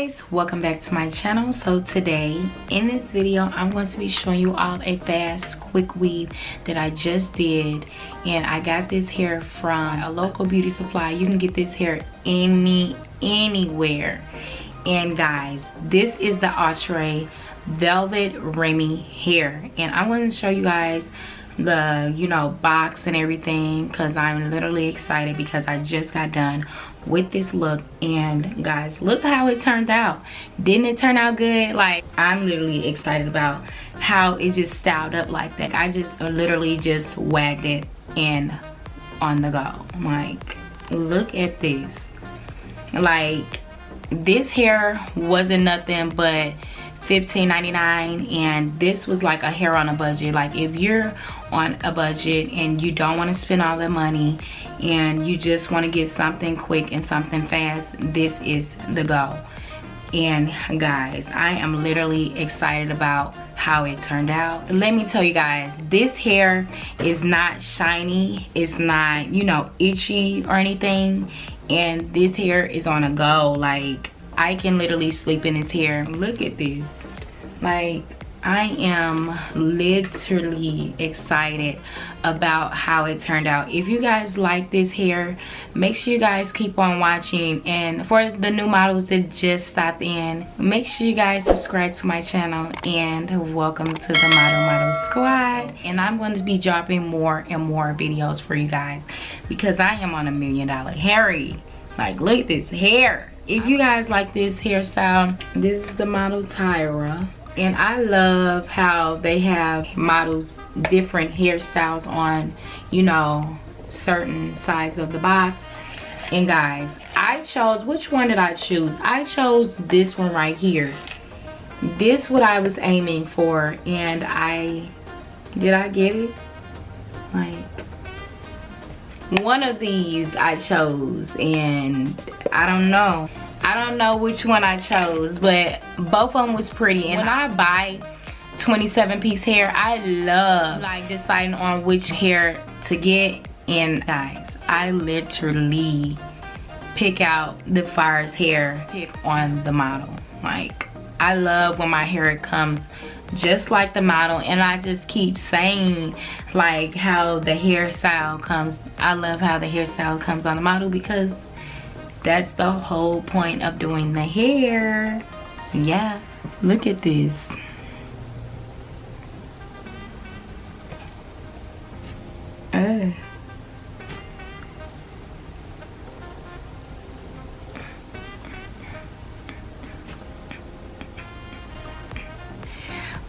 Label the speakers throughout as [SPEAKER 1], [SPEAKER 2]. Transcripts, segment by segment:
[SPEAKER 1] guys, welcome back to my channel. So today in this video I'm going to be showing you all a fast quick weave that I just did, and I got this hair from a local beauty supply. You can get this hair anywhere. And guys, this is the Outre velvet Remy hair, and I'm going to show you guys the box and everything because I'm literally excited because I just got done with this look. And guys, look how it turned out. Didn't it turn out good? Like, I'm literally excited about how it just styled up like that. I just literally just wagged it and on the go. Like, look at this. Like, this hair wasn't nothing but $15.99, and this was like a hair on a budget. Like, if you're on a budget and you don't want to spend all the money and you just want to get something quick and something fast, this is the go. And guys, I am literally excited about how it turned out. Let me tell you guys, this hair is not shiny, it's not itchy or anything, and this hair is on a go. Like, I can literally sleep in this hair. Look at this. Like, I am literally excited about how it turned out. If you guys like this hair, make sure you guys keep on watching. And for the new models that just stopped in, make sure you guys subscribe to my channel, and welcome to the Model Squad. And I'm going to be dropping more and more videos for you guys because I am on $1 million hair. Like, look at this hair. If you guys like this hairstyle, this is the model Tyra. And I love how they have models different hairstyles on, certain sides of the box. And guys, I chose, which one did I choose? I chose this one right here. This what I was aiming for, and did I get it? Like, one of these I chose, and I don't know which one I chose, but both of them was pretty. And when I buy 27-piece hair, I love like deciding on which hair to get. And guys, I literally pick out the fire's hair, pick on the model. Like, I love when my hair comes just like the model, and I just keep saying like how the hairstyle comes. I love how the hairstyle comes on the model because that's the whole point of doing the hair. Yeah, look at this.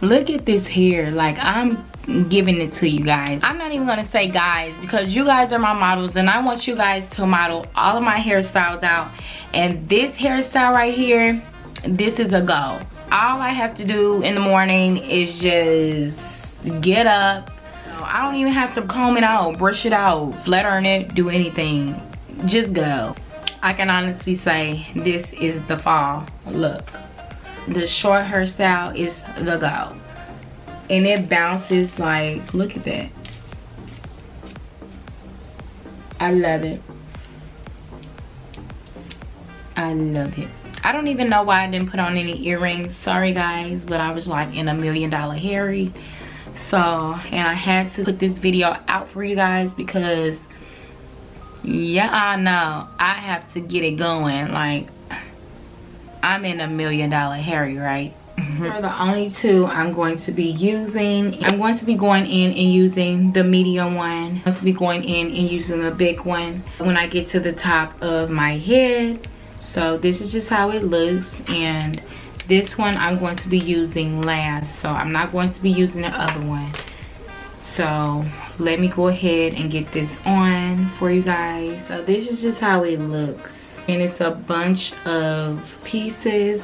[SPEAKER 1] Look at this hair. Like, I'm giving it to you guys. I'm not even gonna say guys because you guys are my models, and I want you guys to model all of my hairstyles out. And this hairstyle right here, this is a go. All I have to do in the morning is just get up. I don't even have to comb it out, brush it out, flat iron it, do anything. Just go. I can honestly say this is the fall look. The short hairstyle is the go. And it bounces, like, look at that. I love it. I love it. I don't even know why I didn't put on any earrings. Sorry guys, but I was like in $1 million hair. So, and I had to put this video out for you guys because, yeah, I know I have to get it going. Like, I'm in $1 million hair, right? For the only two I'm going to be using, I'm going to be going in and using the medium one. I'm going to be going in and using the big one when I get to the top of my head. So this is just how it looks, and this one I'm going to be using last, so I'm not going to be using the other one. So let me go ahead and get this on for you guys. So this is just how it looks, and it's a bunch of pieces.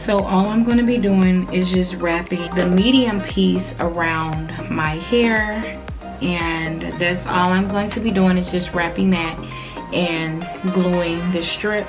[SPEAKER 1] So all I'm going to be doing is just wrapping the medium piece around my hair, and that's all I'm going to be doing, is just wrapping that and gluing the strip.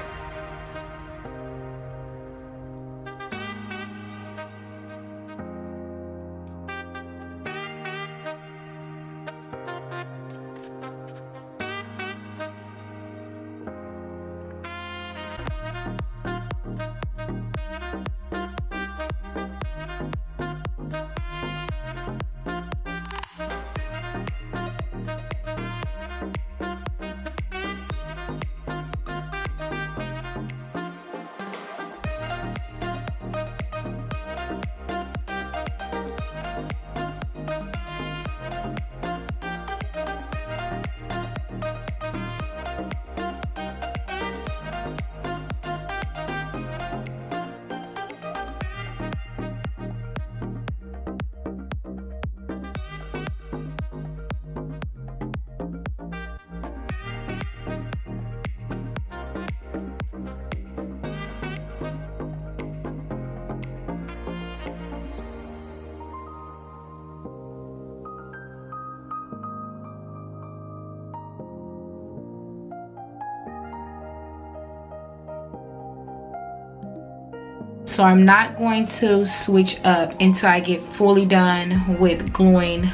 [SPEAKER 1] So I'm not going to switch up until I get fully done with gluing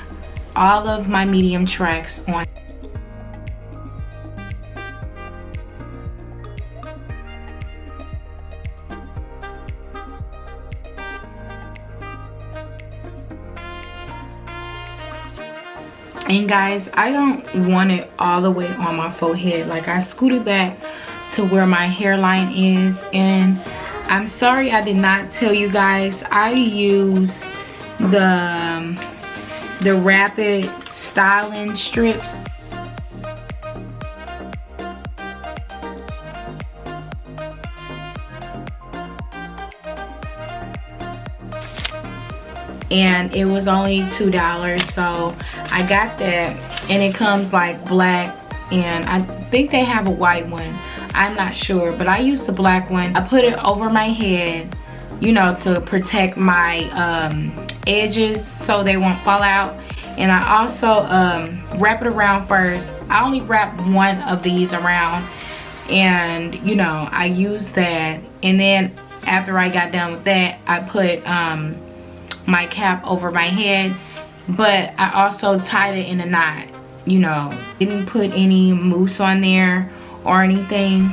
[SPEAKER 1] all of my medium tracks on. And guys, I don't want it all the way on my forehead. Like, I scooted back to where my hairline is, and I'm sorry I did not tell you guys, I use the rapid styling strips. And it was only $2, so I got that, and it comes like black, and I think they have a white one. I'm not sure, but I used the black one. I put it over my head, you know, to protect my edges so they won't fall out. And I also wrap it around first. I only wrap one of these around, and you know, I use that. And then after I got done with that, I put my cap over my head, but I also tied it in a knot. You know, didn't put any mousse on there or anything.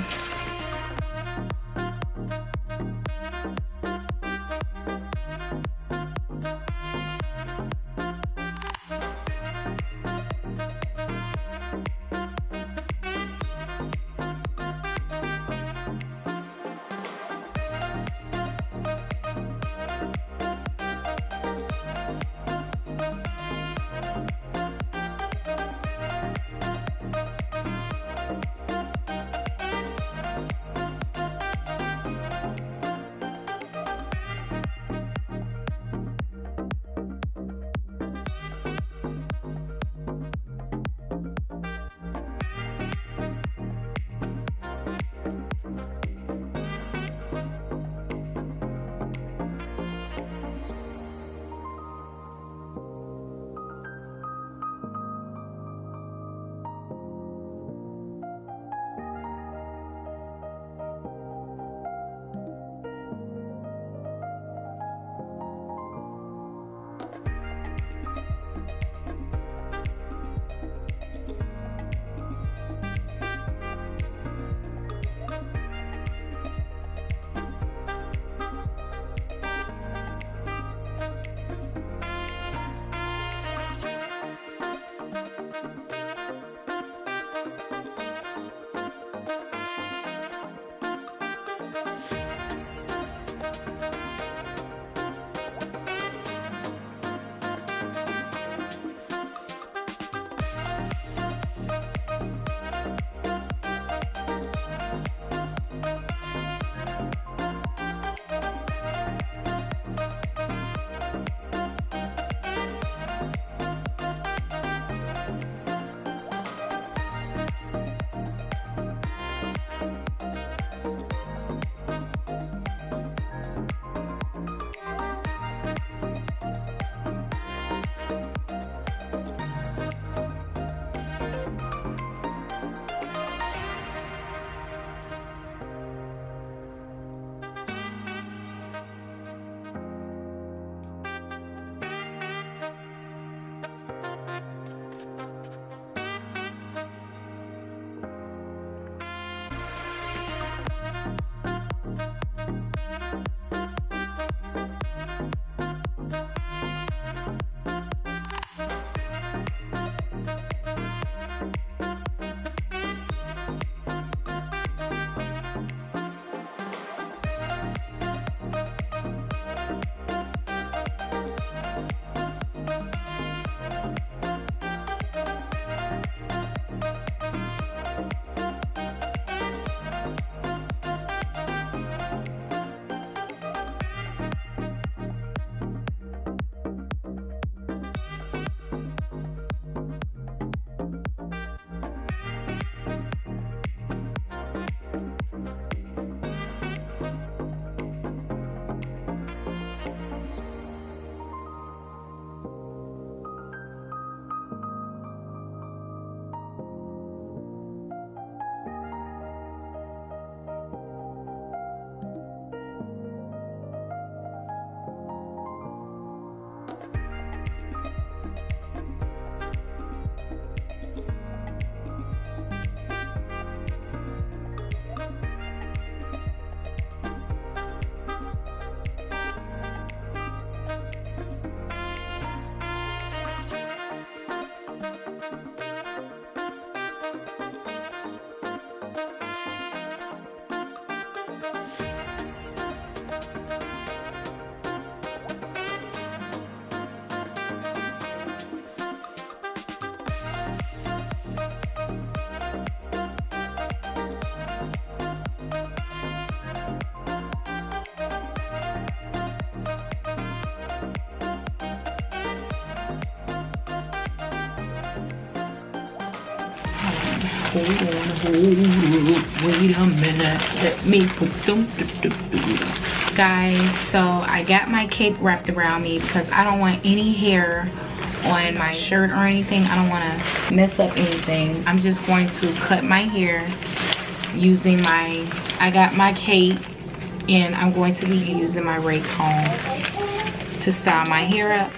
[SPEAKER 1] Wait a minute. Let me put them. Guys, so I got my cape wrapped around me because I don't want any hair on my shirt or anything. I don't want to mess up anything. I'm just going to cut my hair using I got my cape, and I'm going to be using my rake comb to style my hair up.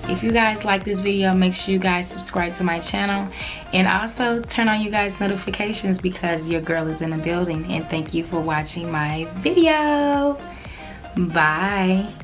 [SPEAKER 1] If you guys like this video, make sure you guys subscribe to my channel and also turn on you guys notifications because your girl is in the building. And thank you for watching my video. Bye.